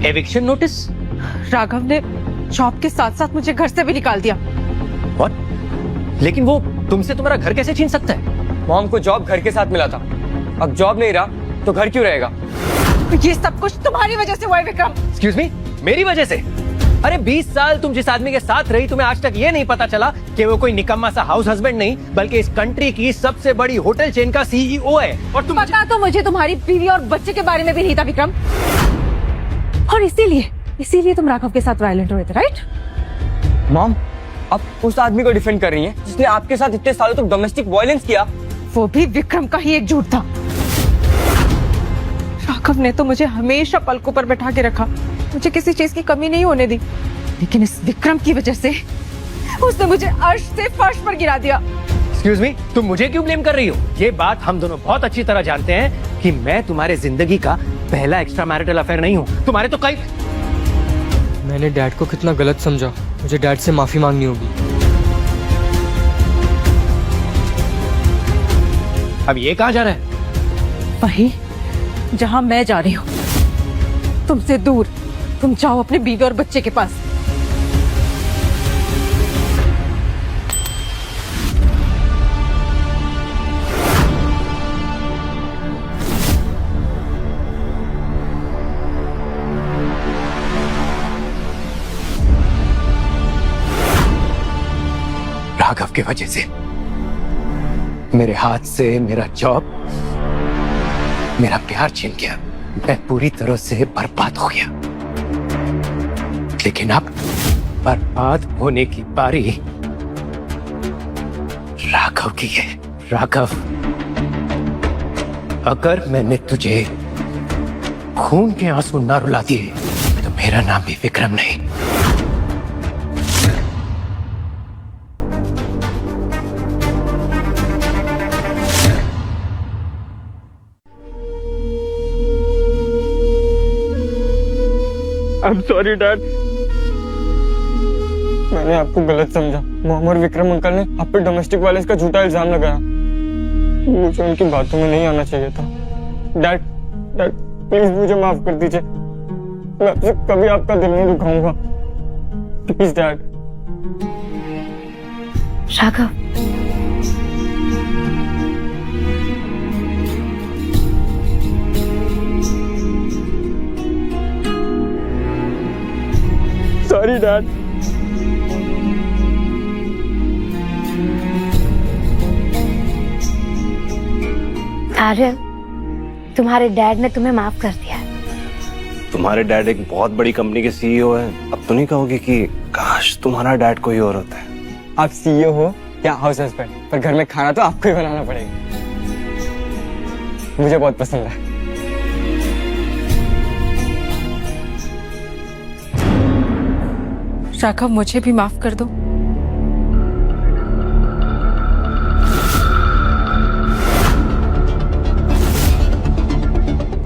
Eviction notice? Raghav ने job के साथ साथ मुझे घर से भी निकाल दिया। व्हाट? लेकिन वो तुमसे तुम्हारा घर कैसे छीन सकता है? मॉम को जॉब घर के साथ मिला था, अब जॉब नहीं रहा तो घर क्यों रहेगा? ये सब कुछ तुम्हारी वजह से हुआ है विक्रम। एक्सक्यूज मी, मेरी वजह से? अरे 20 साल तुम जिस आदमी के साथ रही, तुम्हें आज तक ये नहीं पता चला कि वो कोई निकम्मा सा हाउस हस्बैंड नहीं बल्कि इस कंट्री की सबसे बड़ी होटल चेन का सीईओ है। और तुम पता तो मुझे तुम्हारी बीवी और बच्चे के बारे में भी नहीं था विक्रम, और इसीलिए तुम राघव के साथ वायलेंट हुए थे, राइट? मॉम, आप उस आदमी को डिफेंड कर रही हैं जिसने आपके साथ इतने सालों तक डोमेस्टिक वायलेंस किया। वो भी विक्रम का ही एक झूठ था। राघव ने तो मुझे हमेशा पलकों पर बैठा के रखा, मुझे किसी चीज की कमी नहीं होने दी, लेकिन इस विक्रम की वजह से उसने मुझे अर्श से फर्श पर गिरा दिया। एक्सक्यूज मी, तुम मुझे क्यों ब्लेम कर रही हो? ये बात हम दोनों बहुत अच्छी तरह जानते हैं कि मैं तुम्हारे जिंदगी का पहला एक्स्ट्रा मैरिटल अफेयर नहीं हूँ। तुम्हारे तो कई। मैंने डैड को कितना गलत समझा, मुझे डैड से माफी मांगनी होगी। अब ये कहाँ जा रहा है? वही जहां मैं जा रही हूँ, तुमसे दूर। तुम जाओ अपने बीवी और बच्चे के पास। राघव की वजह से मेरे हाथ से मेरा जॉब, मेरा प्यार छिन गया, मैं पूरी तरह से बर्बाद हो गया। लेकिन अब बर्बाद होने की बारी राघव की है। राघव, अगर मैंने तुझे खून के आंसू ना रुला दिए तो मेरा नाम भी विक्रम नहीं। I'm sorry डैड, मैंने आपको गलत समझा। मोहम्मद और विक्रम अंकल ने आप पे डोमेस्टिक वायलेंस का झूठा इल्जाम लगाया, मुझे उनकी बातों में नहीं आना चाहिए था। डैड प्लीज मुझे माफ कर दीजिए, मैं आपसे कभी आपका दिल नहीं दुखाऊंगा, please dad. Raghav, sorry dad. Aryan, तुम्हारे डैड ने तुम्हें माफ कर दिया। तुम्हारे डैड एक बहुत बड़ी कंपनी के सीईओ हैं। अब तो नहीं कहोगे कि काश तुम्हारा डैड कोई और होता है। आप सीईओ हो या हाउस हस्बैंड, पर घर में खाना तो आपको ही बनाना पड़ेगा। मुझे बहुत पसंद है। राघव, मुझे भी माफ कर दो।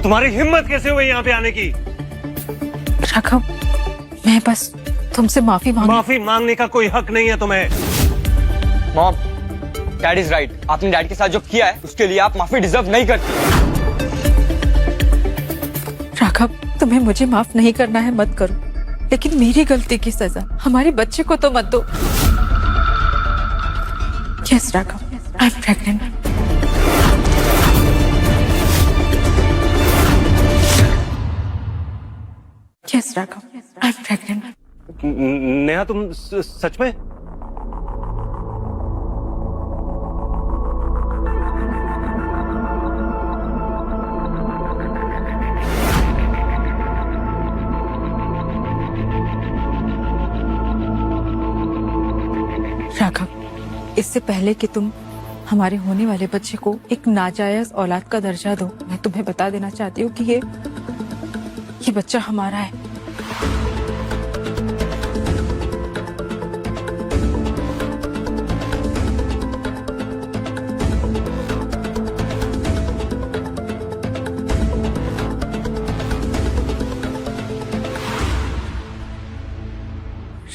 तुम्हारी हिम्मत कैसे हुई यहाँ पे आने की? राघव, मैं बस तुमसे माफी माफी मांगने का कोई हक नहीं है तुम्हें। Mom, dad is right. आपने डैड के साथ जो किया है उसके लिए आप माफी डिजर्व नहीं करती। राघव, तुम्हें मुझे माफ नहीं करना है मत करो, लेकिन मेरी गलती की सजा हमारे बच्चे को तो मत दो। Yes Raghav, I am pregnant. Yes Raghav, I am pregnant. Neha, तुम सच में? राघव, इससे पहले कि तुम हमारे होने वाले बच्चे को एक नाजायज औलाद का दर्जा दो, मैं तुम्हें बता देना चाहती हूँ कि ये बच्चा हमारा है।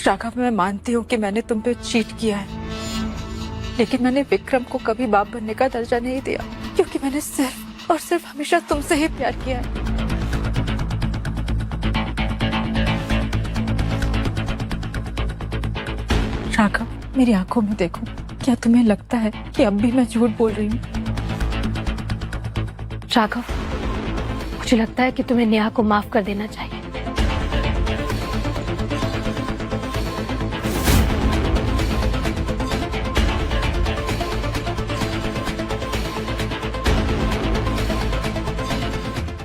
राघव, मैं मानती हूँ कि मैंने तुम पे चीट किया है, लेकिन मैंने विक्रम को कभी बाप बनने का दर्जा नहीं दिया, क्योंकि मैंने सिर्फ और सिर्फ हमेशा तुमसे ही प्यार किया है। मेरी आंखों में देखो। क्या तुम्हें लगता है कि अब भी मैं झूठ बोल रही हूँ? राघव, मुझे लगता है कि तुम्हें नेहा को माफ कर देना चाहिए।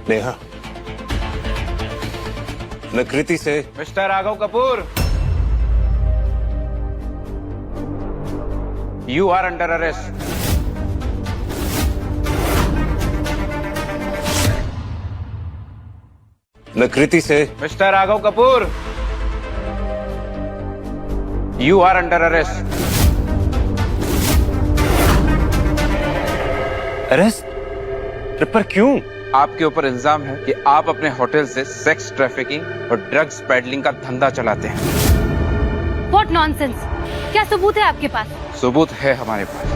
नेहा, मैं कृति से mister Raghav Kapoor, you are under arrest. मैं कृति से mister Raghav Kapoor, you are under arrest. Arrest? पर क्यों? आपके ऊपर इल्जाम है कि आप अपने होटल से सेक्स ट्रैफिकिंग और ड्रग्स पेडलिंग का धंधा चलाते हैं। What nonsense! क्या सबूत है आपके पास? सबूत है हमारे पास,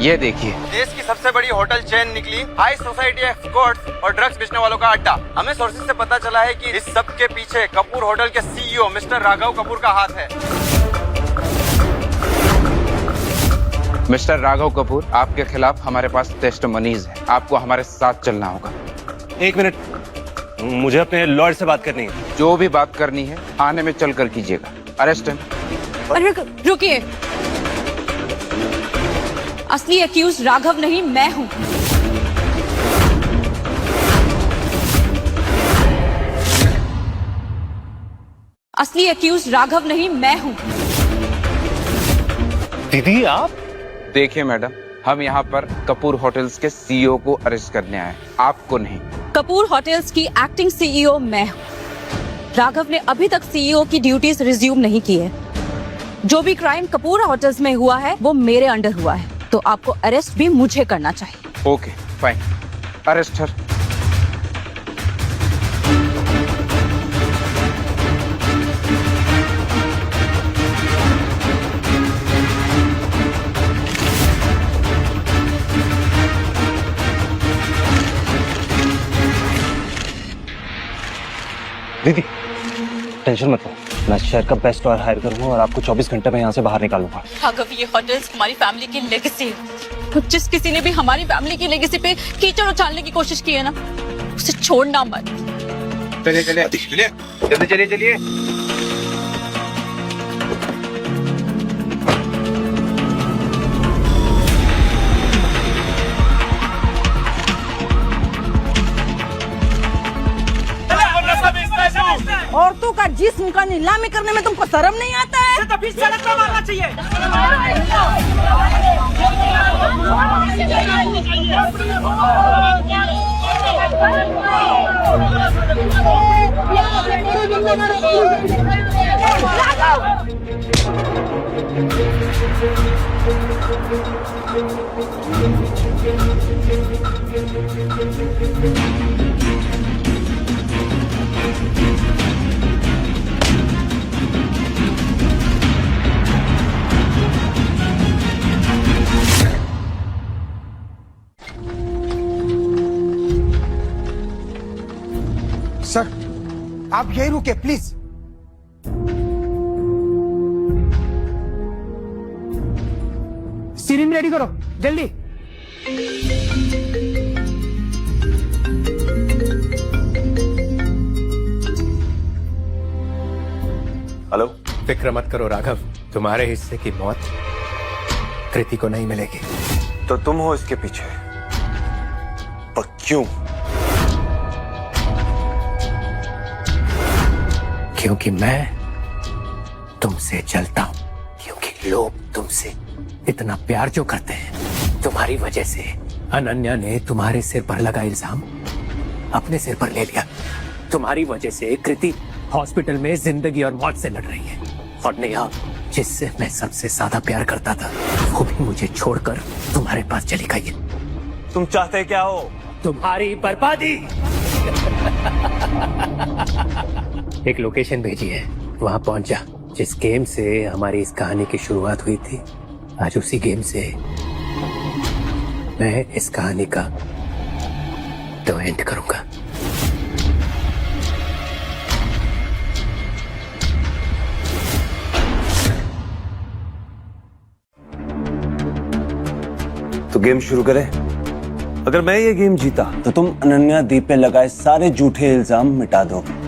ये देखिए। देश की सबसे बड़ी होटल चेन निकली हाई सोसाइटी एस्कॉर्ट्स और ड्रग्स बेचने वालों का अड्डा। हमें सोर्सेज से पता चला है कि इस सब के पीछे कपूर होटल के सीईओ मिस्टर राघव कपूर का हाथ है। मिस्टर राघव कपूर, आपके खिलाफ हमारे पास टेस्टिमोनीज है, आपको हमारे साथ चलना होगा। एक मिनट, मुझे अपने लॉयर से बात करनी है। जो भी बात करनी है थाने में चल कर कीजिएगा। अरेस्ट है। अरे रुकिए, असली अक्यूज राघव नहीं, मैं हूं। असली अक्यूज राघव नहीं, मैं हूं। दीदी आप? देखिए मैडम, हम यहाँ पर कपूर होटल्स के सीईओ को अरेस्ट करने आए, आपको नहीं। कपूर होटल्स की एक्टिंग सीईओ मैं हूं। राघव ने अभी तक सीईओ की ड्यूटीज रिज्यूम नहीं की है। जो भी क्राइम कपूर होटल्स में हुआ है वो मेरे अंडर हुआ है, तो आपको अरेस्ट भी मुझे करना चाहिए। ओके फाइन, अरेस्ट हर। दीदी टेंशन मत लो, मैं शहर का बेस्ट लॉयर हायर करूंगा और आपको 24 घंटे में यहाँ से बाहर निकालूंगा। राघव, ये होटल्स हमारी फैमिली की लेगेसी है। तो जिस किसी ने भी हमारी फैमिली की लेगेसी पे कीचड़ उछालने की कोशिश की है ना, उसे छोड़ना मत। चलिए चलिए चलिए, जल्दी चलिए चलिए। औरतों का जिस्म का नीलामी करने में तुमको शर्म नहीं आता है? तो फिर सड़क पे मारना चाहिए। सर, आप यही रुके प्लीज। सिरिंज रेडी करो जल्दी। हेलो। फिक्र मत करो राघव, तुम्हारे हिस्से की मौत कृति को नहीं मिलेगी। तो तुम हो इसके पीछे, पर क्यों? क्योंकि मैं तुमसे जलता हूं, क्योंकि लोग तुमसे इतना प्यार जो करते हैं, तुम्हारी वजह से अनन्या ने तुम्हारे सिर पर लगा इल्जाम अपने सिर पर ले लिया। तुम्हारी वजह से कृति हॉस्पिटल में जिंदगी और मौत से लड़ रही है, और नेहा जिससे मैं सबसे ज्यादा प्यार करता था, वो भी मुझे छोड़कर तुम्हारे पास चली गई है। तुम चाहते क्या हो? तुम्हारी बर्बादी। एक लोकेशन भेजी है, वहां पहुंच जा। जिस गेम से हमारी इस कहानी की शुरुआत हुई थी, आज उसी गेम से मैं इस कहानी का तो एंड करूंगा। तो गेम शुरू करें। अगर मैं ये गेम जीता तो तुम अनन्या दीप पे लगाए सारे झूठे इल्जाम मिटा दोगे।